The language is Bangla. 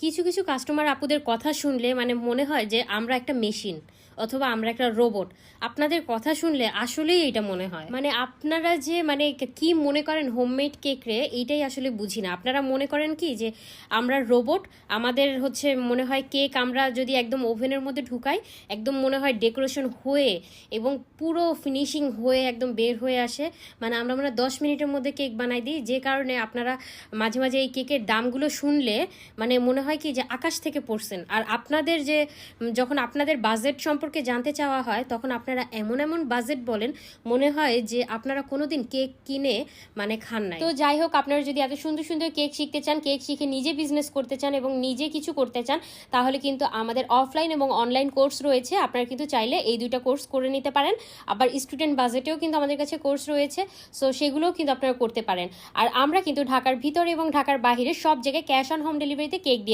কিছু কিছু কাস্টমার আপুদের কথা শুনলে মানে মনে হয় যে আমরা একটা মেশিন অথবা আমরা একটা রোবট। আপনাদের কথা শুনলে আসলেই এটা মনে হয়, মানে আপনারা যে মানে কি মনে করেন হোমমেড কেক রে, এইটাই আসলে বুঝি না। আপনারা মনে করেন কি যে আমরা রোবট, আমাদের হচ্ছে মনে হয় কেক আমরা যদি একদম ওভেনের মধ্যে ঢুকাই একদম মনে হয় ডেকোরেশন হয়ে এবং পুরো ফিনিশিং হয়ে একদম বের হয়ে আসে, মানে আমরা মনে হয় 10 মিনিটের মধ্যে কেক বানাই দিই। যে কারণে আপনারা মাঝে মাঝে এই কেকের দামগুলো শুনলে মানে মনে হয় কি যে আকাশ থেকে পড়ছেন। আর আপনাদের যে যখন আপনাদের বাজেট সম্পর্কে জানতে চাওয়া হয় তখন আপনারা এমন এমন বাজেট বলেন মনে হয় যে আপনারা কোনোদিন কেক কিনে মানে খান নাই। তো যাই হোক, আপনারা যদি এত সুন্দর সুন্দর কেক শিখতে চান, কেক শিখে নিজে বিজনেস করতে চান এবং নিজে কিছু করতে চান, তাহলে কিন্তু আমাদের অফলাইন এবং অনলাইন কোর্স রয়েছে। আপনারা কিন্তু চাইলে এই দুইটা কোর্স করে নিতে পারেন। আবার স্টুডেন্ট বাজেটেও কিন্তু আমাদের কাছে কোর্স রয়েছে, সো সেগুলোও কিন্তু আপনারা করতে পারেন। আর আমরা কিন্তু ঢাকার ভিতরে এবং ঢাকার বাইরে সব জায়গায় ক্যাশ অন হোম ডেলিভারিতে কেক দিয়ে